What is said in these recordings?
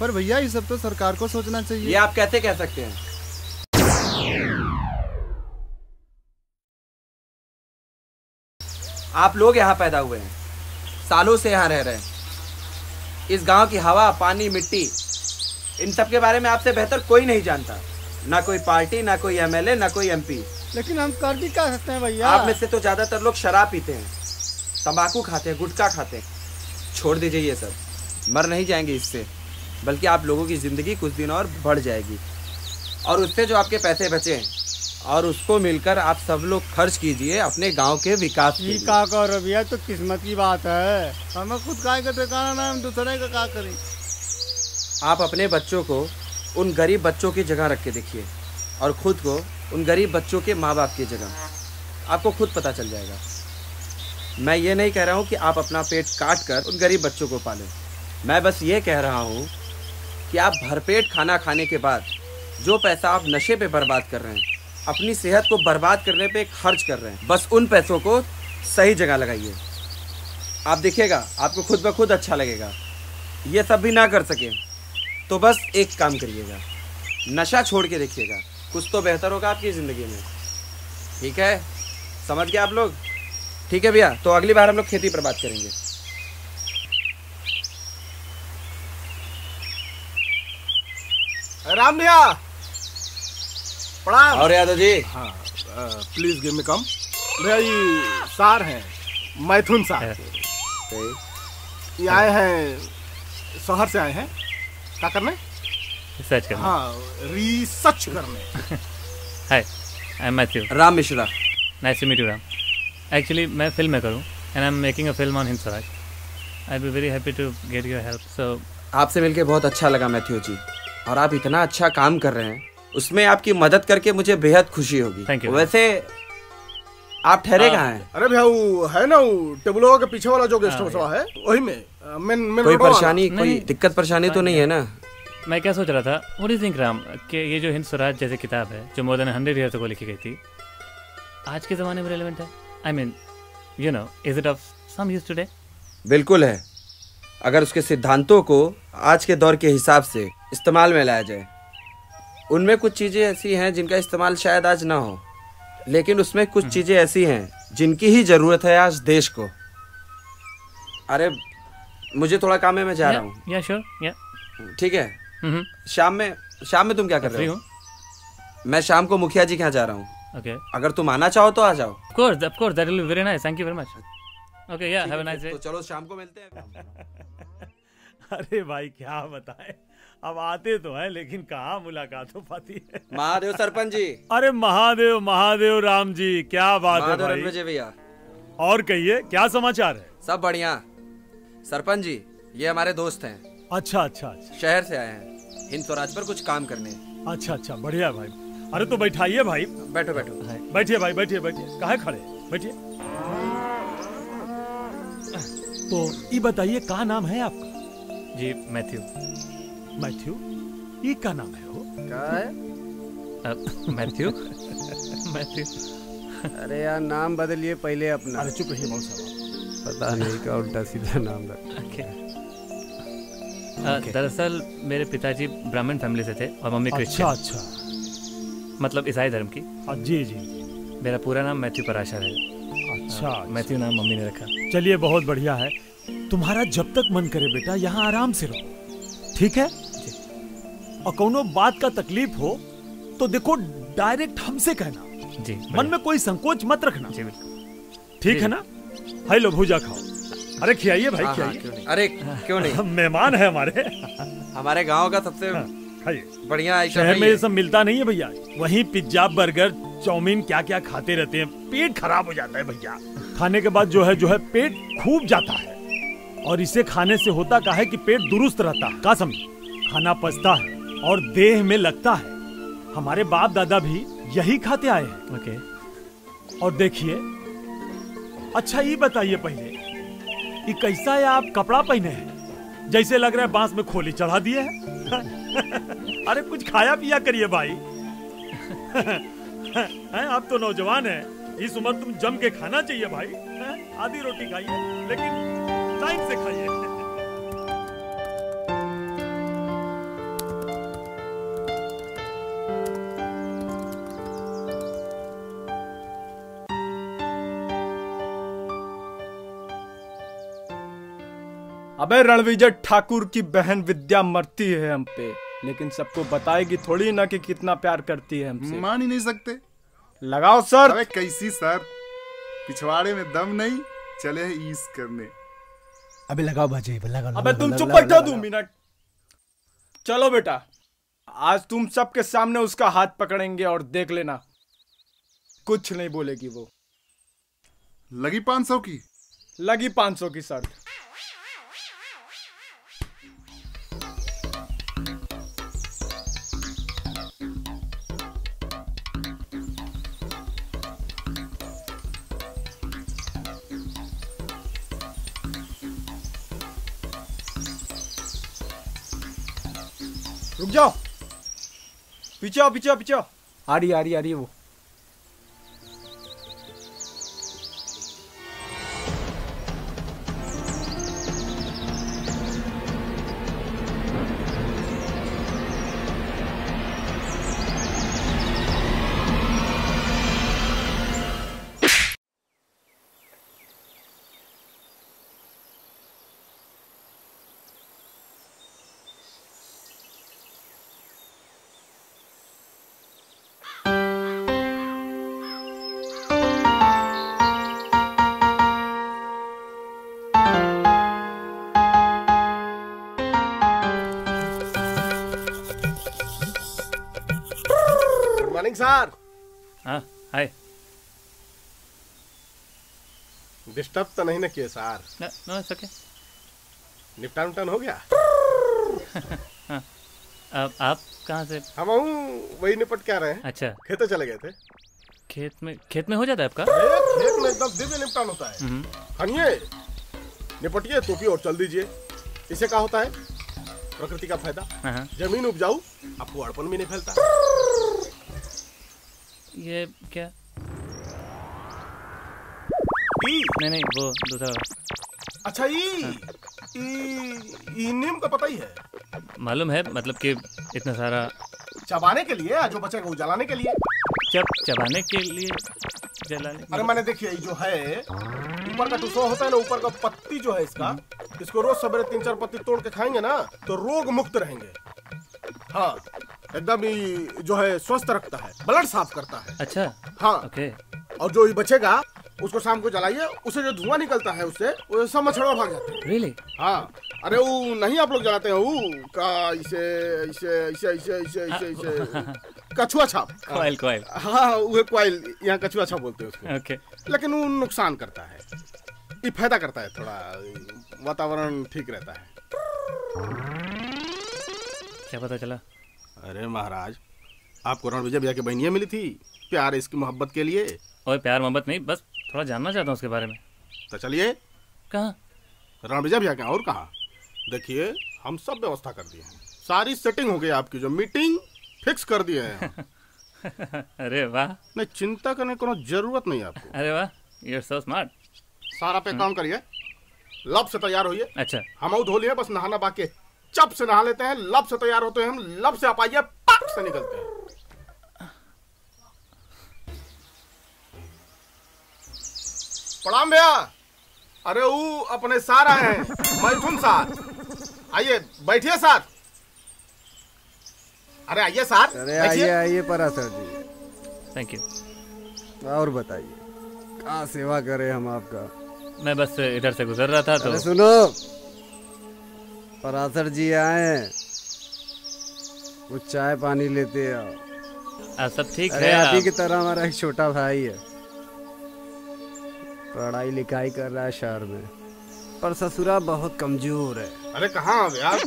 पर भैया ये सब तो सरकार को सोचना चाहिए। ये आप कैसे कह सकते हैं? आप लोग यहाँ पैदा हुए हैं, सालों से यहाँ रह रहे हैं। इस गांव की हवा, पानी, मिट्टी, इन सब के बारे में आपसे बेहतर कोई नहीं जानता। ना कोई पार्टी, ना कोई एमएलए, ना कोई एमपी। लेकिन हम कर भी क्या सकते हैं भैया? आप में से तो ज्यादातर लोग शराब पीते हैं, तंबाकू खाते हैं, गुटखा खाते हैं। छोड़ दीजिए ये सब, मर नहीं जाएंगे इससे, बल्कि आप लोगों की जिंदगी कुछ दिन और बढ़ जाएगी। और उससे जो आपके पैसे बचे हैं, और उसको मिलकर आप सब लोग खर्च कीजिए अपने गांव के विकास के लिए। का करो भैया, तो किस्मत की बात है। हमें खुद काय का ठिकाना ना, हम दूसरे का क्या करें। आप अपने बच्चों को उन गरीब बच्चों की जगह रख के देखिए, और खुद को उन गरीब बच्चों के माँ बाप की जगह। आपको खुद पता चल जाएगा। मैं ये नहीं कह रहा हूँ कि आप अपना पेट काट कर उन गरीब बच्चों को पालें। मैं बस ये कह रहा हूँ कि आप भरपेट खाना खाने के बाद जो पैसा आप नशे पे बर्बाद कर रहे हैं, अपनी सेहत को बर्बाद करने पे खर्च कर रहे हैं, बस उन पैसों को सही जगह लगाइए। आप देखिएगा, आपको खुद ब खुद अच्छा लगेगा। ये सब भी ना कर सके तो बस एक काम करिएगा, नशा छोड़ के देखिएगा, कुछ तो बेहतर होगा आपकी ज़िंदगी में। ठीक है, समझ गए आप लोग? ठीक है भैया, तो अगली बार हम लोग खेती पर बात करेंगे। राम भैया प्रणाम। और यादव जी, हाँ, प्लीज गिव मी कम। भैया ये सार हैं, मैथुन सार। ये आए हैं, शहर से आए हैं। क्या करने? रिसर्च करने। हाँ, रिसर्च करने। Hi, I am Matthew. Ram Mishra. Nice to meet you Ram. Actually मैं फिल्म मेकर हूँ and I am making a film on Hind Swaraj. I be very happy to get your help. So आपसे मिलके बहुत अच्छा लगा मैथ्यू जी, और आप इतना अच्छा काम कर रहे हैं, उसमें आपकी मदद करके मुझे बेहद खुशी होगी। Thank you. वैसे आप ठहरे कहाँ हैं? अरे भैया वो है ना, वो टेबलों के पीछे वाला जो गेस्ट हाउस है, वही में। कोई परेशानी, कोई दिक्कत परेशानी तो नहीं है ना? मैं क्या सोच रहा था, what do you think Ram, कि ये जो हिंद स्वराज जैसी किताब है जो मोर देन 100 ईयर्स अगो लिखी गई थी, आज के ज़माने में रेलेवेंट है? I mean you know, is it of some use today? बिल्कुल है, अगर उसके सिद्धांतों को आज के दौर के हिसाब से इस्तेमाल में लाया जाए। उनमें कुछ चीज़ें ऐसी हैं जिनका इस्तेमाल शायद आज ना हो, लेकिन उसमें कुछ चीज़ें ऐसी हैं जिनकी ही ज़रूरत है आज देश को। अरे मुझे थोड़ा काम है, मैं जा रहा हूँ। या श्योर, या ठीक है। शाम में तुम क्या कर रहे हो? मैं शाम को मुखिया जी के यहाँ जा रहा हूँ। ओके, अगर तुम आना चाहो तो आ जाओ। Of course that will be very nice, thank you very much. Okay, या हैव अ नाइस डे। तो चलो शाम को मिलते हैं। अरे भाई क्या बताए, अब आते तो है लेकिन कहाँ मुलाकात हो पाती है। महादेव सरपंच जी। अरे महादेव महादेव राम जी, क्या बात है भाई। महादेव भैया। और कहिए, क्या समाचार है? सब बढ़िया। सरपंच जी, ये हमारे दोस्त हैं। अच्छा अच्छा अच्छा, शहर से आए हैं हिंद स्वराज पर कुछ काम करने। अच्छा अच्छा, बढ़िया भाई। अरे तो बैठाइए भाई। बैठो बैठो। बैठिए भाई, बैठिए बैठिए, काहे खड़े, बैठिए। तो ये बताइए, क्या नाम है आपका? जी मैथ्यू। मैथ्यू, ये क्या नाम है? वो क्या है? मैथ्यू। मैथ्यू। अरे यार नाम बदलिए पहले अपना। अरे चुप रहिए मौसा साहब, पता नहीं क्या उल्टा सीधा नाम रखा। दरअसल मेरे पिताजी ब्राह्मण फैमिली से थे और मम्मी क्रिश्चियन। अच्छा अच्छा, मतलब ईसाई धर्म की। जी जी। मेरा पूरा नाम मैथ्यू पराशर है। अच्छा, मैथ्यू नाम मम्मी ने रखा। चलिए बहुत बढ़िया है। तुम्हारा जब तक मन करे बेटा यहाँ आराम से रहो, ठीक है? और कोनो बात का तकलीफ हो तो देखो डायरेक्ट हमसे कहना जी, मन में कोई संकोच मत रखना जी बिल्कुल। ठीक है ना? हाय लो भूजा खाओ। अरे खिलाइए भाई, खिलाइए। अरे क्यों नहीं, मेहमान है हमारे। हमारे गांव का सबसे बढ़िया शहर में ये सब मिलता नहीं है भैया। वहीं पिज्जा बर्गर चाउमीन क्या क्या खाते रहते हैं, पेट खराब हो जाता है भैया। खाने के बाद जो है पेट खूब जाता है, और इसे खाने से होता क्या है कि पेट दुरुस्त रहता है, का समझ, खाना पचता है और देह में लगता है। हमारे बाप दादा भी यही खाते आए हैं। ओके। और देखिए, अच्छा ये बताइए पहले, ये कैसा है आप कपड़ा पहने हैं? जैसे लग रहा है बांस में खोली चढ़ा दिए है। अरे कुछ खाया पिया करिए भाई। आप तो नौजवान हैं, इस उम्र तुम जम के खाना चाहिए भाई। आधी रोटी खाइए लेकिन टाइम से खाइए। अबे रणविजय ठाकुर की बहन विद्या मरती है हम पे, लेकिन सबको बताएगी थोड़ी ना कि कितना प्यार करती है हमसे। मान ही नहीं सकते। लगाओ सर। अबे कैसी सर, पिछवाड़े में दम नहीं, चले हैं ईस करने। अबे लगाओ बाजी, लगा। अबे तुम चुप बैठो 2 मिनट। चलो बेटा, आज तुम सबके सामने उसका हाथ पकड़ेंगे और देख लेना कुछ नहीं बोलेगी वो। लगी 500 की? लगी 500 की शर्त। रुक जाओ, पीछे आओ, पीछे आओ, पीछे आओ। आ रही है वो। Morning sir. हाँ हाय। डिस्टर्ब तो नहीं ना किए सर? No it's okay. निपटान उपटान हो गया? हाँ। आप कहाँ से? हम वही निपट के आ रहे हैं। अच्छा, खेते चले गए थे। खेत में हो जाता है आपका? खेत में एकदम दिव्य निपटान होता है। खानिए, निपटिए, टोपी और चल दीजिए। इसे क्या होता है? प्रकृति का फायदा। हाँ। जमीन उपजाऊ, आपको अड़पन भी नहीं फैलता। ये क्या? नहीं वो दूसरा। अच्छा ई नीम का पता ही है? मालूम है, मतलब कि इतना सारा चबाने के लिए, जो बचेगा वो जलाने के लिए। चबाने के लिए, जलाने? अरे मैंने देखिए, जो है ऊपर का टुसवा होता है ना, ऊपर का पत्ती जो है इसको रोज सवेरे 3-4 पत्ती तोड़ के खाएंगे ना तो रोग मुक्त रहेंगे। हाँ, एकदम ही जो है स्वस्थ रखता है, ब्लड साफ करता है। अच्छा। हाँ ओके। और जो बचेगा उसको शाम को जलाइए, उसे जो धुआं निकलता है उससे वो सब मच्छर भाग जाते हैं। रियली? हाँ। अरे वो नहीं आप लोग जलाते हैं वो का इसे कछुआ छाप। क्वाइल। हाँ वो क्वाइल, यहाँ कछुआ छाप बोलते हैं उसको। ओके। लेकिन वो नुकसान करता है, ये फायदा करता है, थोड़ा वातावरण ठीक रहता है। क्या पता चला? अरे महाराज, आपको रणविजय भैया की बहनियाँ मिली थी, प्यार इसकी मोहब्बत के लिए। और प्यार मोहब्बत नहीं, बस थोड़ा जानना चाहता हूँ उसके बारे में। तो चलिए। कहाँ? रणविजय भैया क्या और कहाँ? देखिए, हम सब व्यवस्था कर दिए हैं, सारी सेटिंग हो गई, आपकी जो मीटिंग फिक्स कर दिए हैं। अरे वाह। नहीं, चिंता करने की जरूरत नहीं आपको। अरे वाह, यू आर सो स्मार्ट। सारा पे काम करिए, लब से तैयार होइए। अच्छा। हम धो लिए, बस नहाना बाकी। चप से नहा लेते हैं, लब से तैयार होते हैं हम, लब से आप आइए, पक से निकलते हैं। प्रणाम भैया। अरे वो अपने सार आए हैं, मैथुन सार। आइए बैठिए सार। अरे आइए सार। अरे आइए परासर जी। Thank you. और बताइए, कहाँ सेवा करें हम आपका? मैं बस इधर से गुजर रहा था तो। अरे सुनो, परासर जी आए हैं, कुछ चाय पानी लेते हैं। सब ठीक है? है। आप ही की तरह हमारा एक छोटा भाई है, पढ़ाई लिखाई कर रहा है शहर में, पर ससुरा बहुत कमजोर है। अरे कहाँ यार,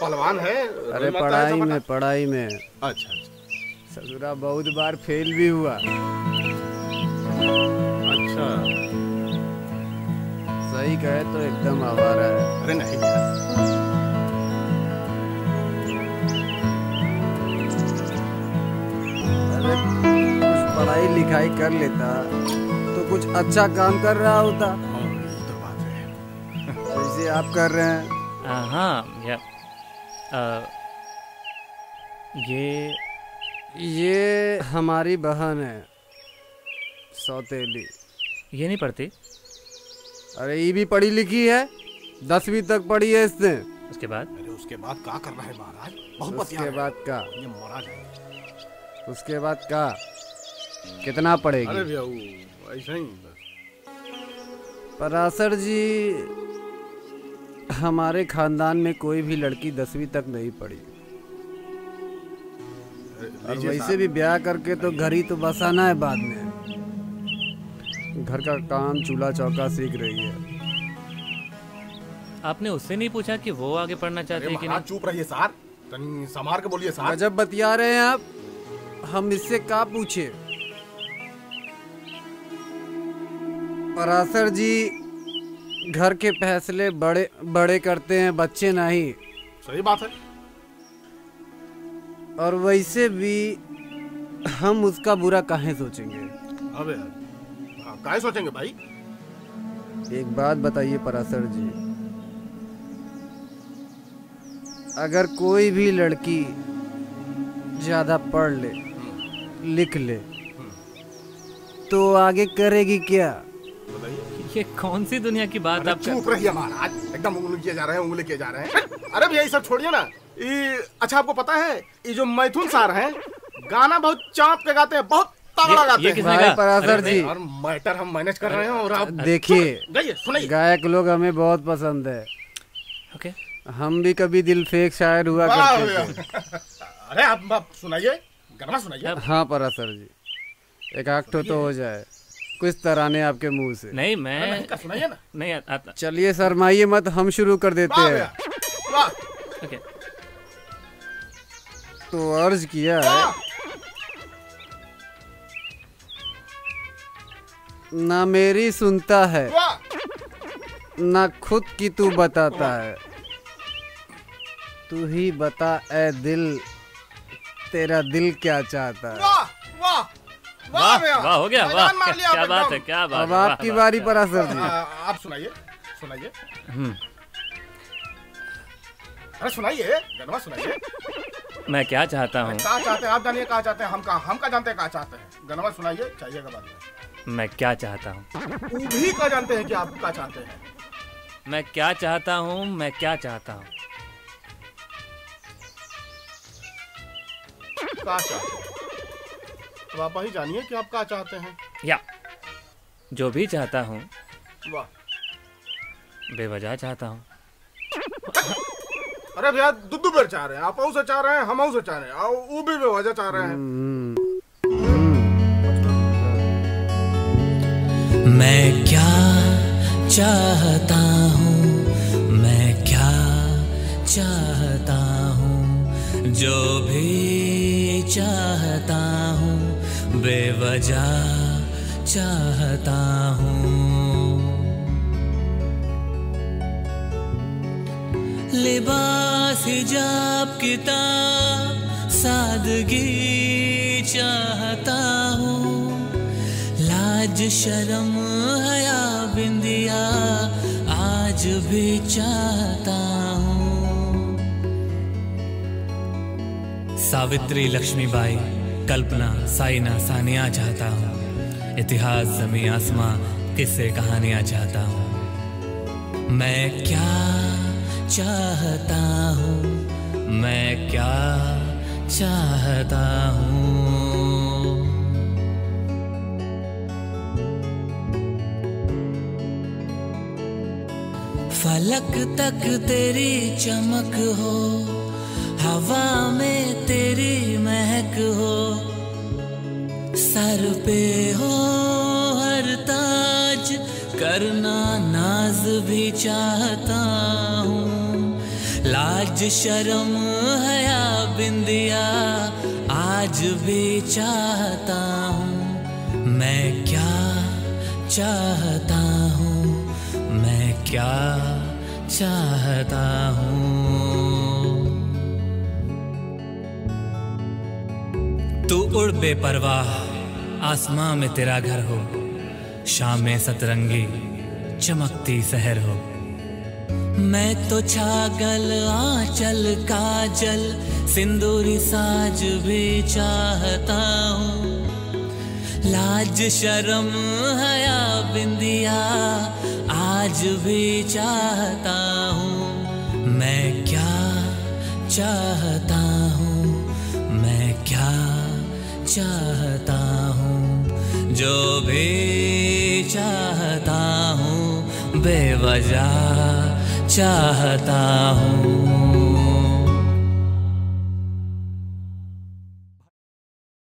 पहलवान है? अरे पढ़ाई में। अच्छा। ससुरा बहुत बार फेल भी हुआ। अच्छा। सही कहे तो एकदम आवारा है। अरे नहीं, अरे कुछ पढ़ाई लिखाई कर लेता तो कुछ अच्छा काम कर रहा होता। तो बात है। जैसे आप कर रहे हैं। हाँ या ये हमारी बहन है, सौतेली। ये नहीं पढ़ती? अरे ये भी पढ़ी लिखी है, 10वीं तक पढ़ी है इसने। उसके बाद? अरे उसके बाद क्या करना है महाराज? बहुत उसके बाद का? ये महाराज है। उसके बाद का कितना पढ़ेगी? अरे भैया वो ऐसा ही पराशर जी, हमारे खानदान में कोई भी लड़की 10वीं तक नहीं पढ़ी, और वैसे भी ब्याह करके तो घर ही तो बसाना है बाद में। घर का काम चूल्हा चौका सीख रही है। आपने उससे नहीं पूछा कि वो आगे पढ़ना चाहते हैं कि नहीं? चुप रहिए सर, तनी संभाल के बोलिए सर। गजब बतिया रहे हैं आप, हम इससे क्या पूछे? पराशर जी घर के फैसले बड़े बड़े करते हैं, बच्चे नहीं। सही बात है। और वैसे भी हम उसका बुरा काहे सोचेंगे? अबे काहे सोचेंगे भाई? एक बात बताइए पराशर जी, अगर कोई भी लड़की ज्यादा पढ़ ले लिख ले तो आगे करेगी क्या? ये कौन सी दुनिया की बात आप चुप रहिए महाराज, एकदम उंगली किए जा रहे हैं, उंगली किए जा रहे हैं। अरे भैया ये सब छोड़िए ना। अच्छा आपको पता है ये जो मैथुन सर हैं गाना बहुत चाप के गाते हैं, बहुत तगड़ा गाते हैं। भाई पराशर जी, और मैटर हम मैनेज कर रहे हैं और आप देखिए गाइए, सुनाइए। गायक लोग हमें बहुत पसंद है। ओके, हम भी कभी दिल फेंक शायर हुआ करते थे। अरे आप सुनाइए, गाना सुनाइए। हाँ पराशर जी, एक आखटो तो हो जाए, कुछ तराने आपके मुंह से। नहीं मैं सुनाइए ना। नहीं आता। चलिए शर्माइए मत, हम शुरू कर देते हैं। ओके, तो अर्ज किया है, ना मेरी सुनता है ना खुद की तू बताता है, तू ही बता ए दिल, तेरा दिल क्या चाहता है। वाह वाह, हो गया, वाह क्या बात है, क्या बात है। अब आपकी बारी पराशर जी। आप सुनाइए, सुनाइए। अरे सुनाइए, गनवा सुनाइए। मैं क्या चाहता हूँ? क्या चाहते हैं आप जानिए, क्या चाहते हैं हम का जानते हैं क्या चाहते हैं। गनवा सुनाइए, चाहिएगा बाद में। मैं क्या चाहता हूँ? वो भी क्या जानते हैं कि आप क्या चाहते हैं। मैं क्या चाहता हूँ, मैं क्या चाहता हूँ। क्या चाहते हैं तो आप ही जानिए कि आप क्या चाहते हैं। या जो भी चाहता हूँ वाह, बेवजह चाहता हूँ। अरे भैया दुद्दू बेर चाह रहे हैं, आप से चाह रहे हैं, हम से चाह रहे हैं, और वो भी बेवजह चाह रहे हैं। मैं क्या चाहता हूँ, मैं क्या चाहता हूँ, जो भी चाहता हूँ बेवजह चाहता हूँ। लिबास हिजाब किताब सादगी चाहता हूँ, लाज शर्म हया बिंदिया आज भी चाहता हूँ। सावित्री लक्ष्मीबाई कल्पना साइना सानिया चाहता हूँ, इतिहास ज़मीं आसमां किस्से कहानियाँ चाहता हूँ। मैं क्या चाहता हूँ, मैं क्या चाहता हूँ। फलक तक तेरी चमक हो, हवा में तेरी महक हो, सर पे हो हर ताज करना नाज भी चाहता हूँ। लाज शर्म हया बिंदिया आज भी चाहता हूँ। मैं क्या चाहता हूँ, मैं क्या चाहता हूँ। तू उड़ बेपरवाह आसमां में तेरा घर हो, शाम में सतरंगी चमकती सहर हो। मैं तो छागल आंचल काजल सिंदूरी साज भी चाहता हूँ। लाज शर्म हया बिंदिया आज भी चाहता हूँ। मैं क्या चाहता हूँ, मैं क्या चाहता हूँ, जो भी चाहता हूँ बेवजह चाहता हूँ।